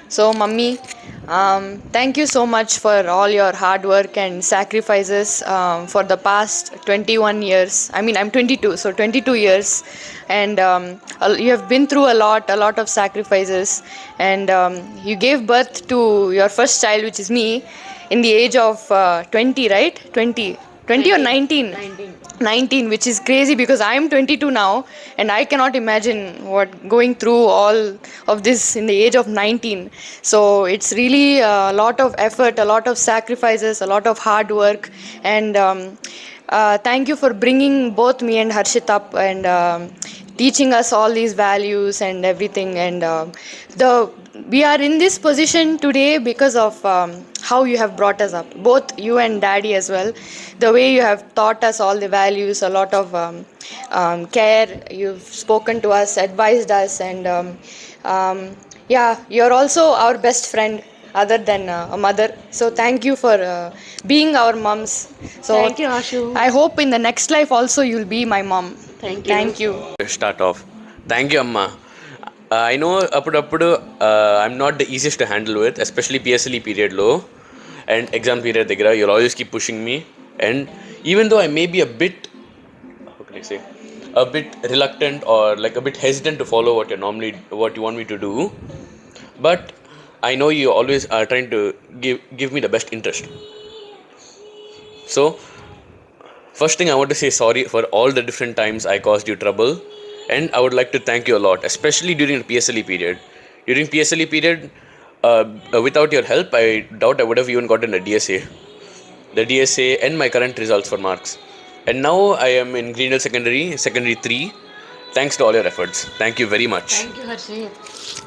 So, Mummy, thank you so much for all your hard work and sacrifices for the past 21 years. I mean, I'm 22, so 22 years. And you have been through a lot of sacrifices. And you gave birth to your first child, which is me, in the age of 20, right? 20 or 19? 19, which is crazy because I am 22 now and I cannot imagine what going through all of this in the age of 19. So it's really a lot of effort, a lot of sacrifices, a lot of hard work, and thank you for bringing both me and Harshit up and teaching us all these values and everything. And the we are in this position today because of how you have brought us up, both you and Daddy as well. The way you have taught us all the values, a lot of care. You've spoken to us, advised us, and yeah, you're also our best friend other than a mother. So thank you for being our moms. So thank you, Ashu. I hope in the next life also you'll be my mom. Thank you. Thank you. Start off. Thank you, Amma. I know appudu I'm not the easiest to handle with, especially PSLE period low and exam period దగ్గర. You'll always keep pushing me, and even though I may be a bit, how can I say, a bit reluctant or like a bit hesitant to follow what you want me to do, but I know you always are trying to give me the best interest. So first thing, I want to say sorry for all the different times I caused you trouble, and I would like to thank you a lot, especially during the PSLE period. During PSLE period, without your help, I doubt I would have even gotten the DSA and my current results for marks. And now I am in Greendale Secondary 3. Thanks to all your efforts. Thank you very much. Thank you, Harshit.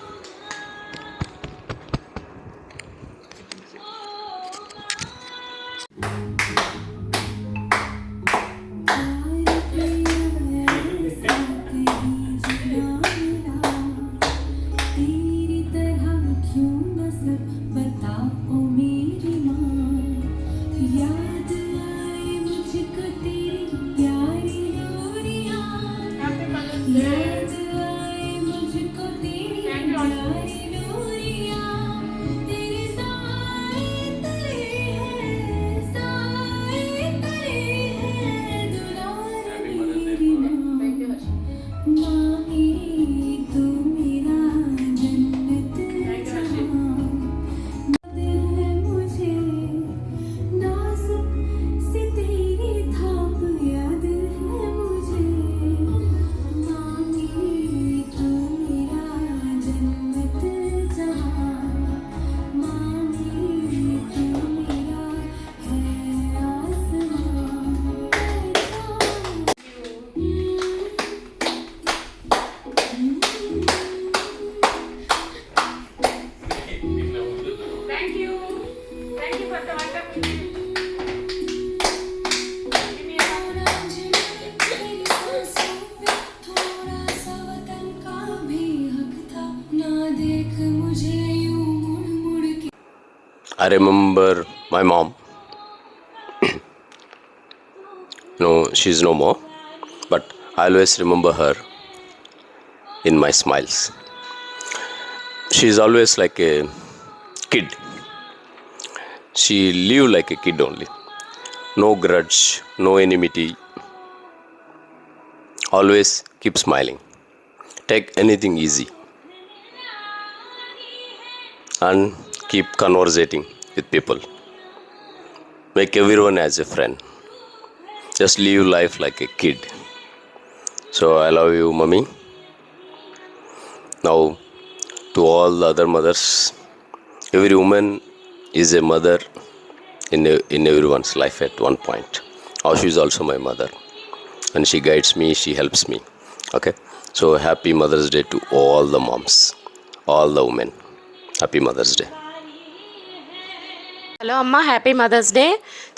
I remember my mom. No, she's no more, but I always remember her in my smiles. She's always like a kid. She lived like a kid only. No grudge, no enmity. Always keep smiling. Take anything easy. And keep conversating with people. Make everyone as a friend. Just live life like a kid. So I love you, Mummy. Now, to all the other mothers, every woman is a mother in everyone's life at one point. Ashu is also my mother, and she guides me, she helps me. Okay, so happy Mother's Day to all the moms, all the women. Happy Mother's Day. Hello అమ్మ, happy mother's day.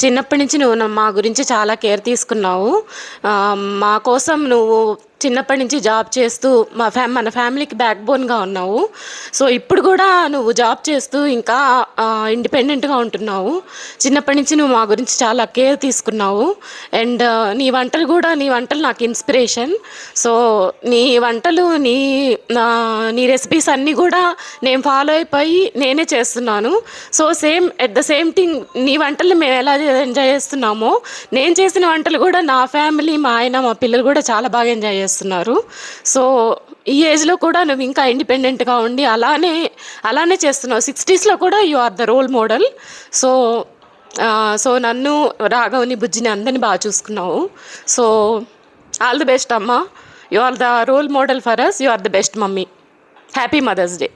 చిన్నప్పటి నుంచి నువ్వు మా గురించి చాలా care తీసుకున్నావు. మా కోసం నువ్వు చిన్నప్పటి నుంచి జాబ్ చేస్తూ మన ఫ్యామిలీకి బ్యాక్ బోన్గా ఉన్నావు. సో ఇప్పుడు కూడా నువ్వు జాబ్ చేస్తూ ఇంకా ఇండిపెండెంట్గా ఉంటున్నావు. చిన్నప్పటి నుంచి నువ్వు మా గురించి చాలా కేర్ తీసుకున్నావు. అండ్ నీ వంటలు నాకు ఇన్స్పిరేషన్. సో నీ వంటలు నీ రెసిపీస్ అన్నీ కూడా నేను ఫాలో అయిపోయి నేనే చేస్తున్నాను. So at the same thing నీ వంటలు మేము ఎలా ఎంజాయ్ చేస్తున్నామో నేను చేసిన వంటలు కూడా నా ఫ్యామిలీ, మా ఆయన, మా పిల్లలు కూడా చాలా బాగా ఎంజాయ్ చేస్తున్నారు. సో ఈ ఏజ్లో కూడా నువ్వు ఇంకా ఇండిపెండెంట్గా ఉండి అలానే చేస్తున్నావు. 60స్లో కూడా you are the role model. So నన్ను, రాఘవ్ని, బుజ్జిని అందరినీ బాగా చూసుకున్నావు. సో ఆల్ ది బెస్ట్ అమ్మ. You are the role model for us. You are the best mummy. Happy mother's day.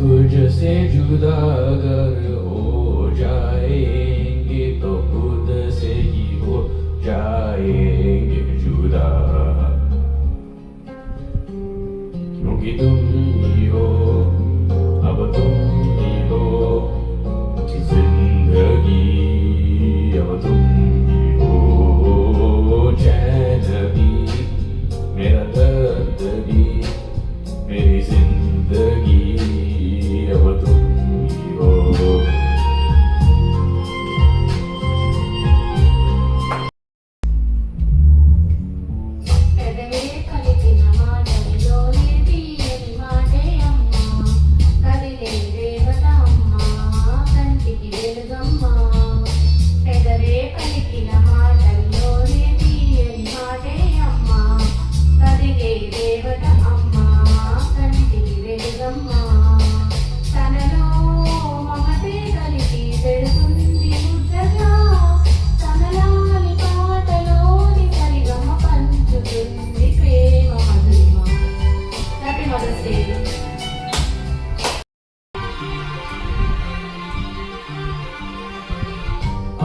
तुझसे जुदा अगर हो जाएंगे तो खुद से ही हो जाएंगे जुदा, क्योंकि तुम ही हो, अब तुम ही हो जिंदगी, अब तुम ही हो चैन भी, मेरा दर्द भी, मेरी जिंदगी अब तुम ही हो.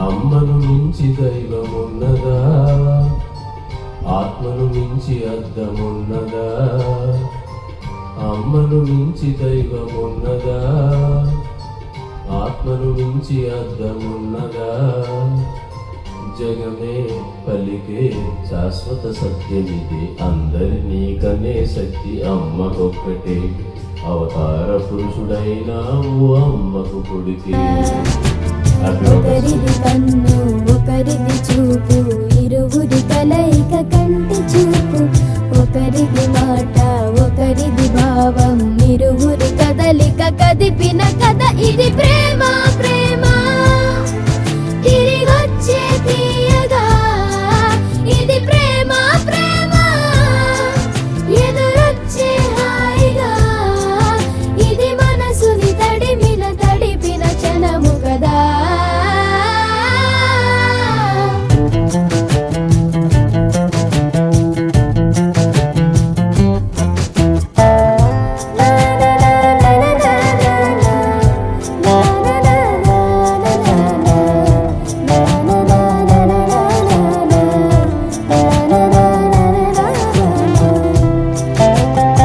అమ్మను మించి దైవమున్నదా, ఆత్మను మించి అద్దమున్నదా, అమ్మను మించి దైవమున్నదా, ఆత్మను మించి అద్దమున్నదా, జగమే పలికే శాశ్వత సత్యమిది, అందరినీ కనే శక్తి అమ్మకొక్కటే, అవతార పురుషుడైనావు అమ్మకు పుడితే. ఒకరిది కన్ను ఒకరిది చూపు, ఇరువురి కలయిక కంటి చూపు, ఒకరిది మాట ఒకరిది భావం, ఇరువురి కదలిక కదిపిన కథ ఇది ప్రేమ.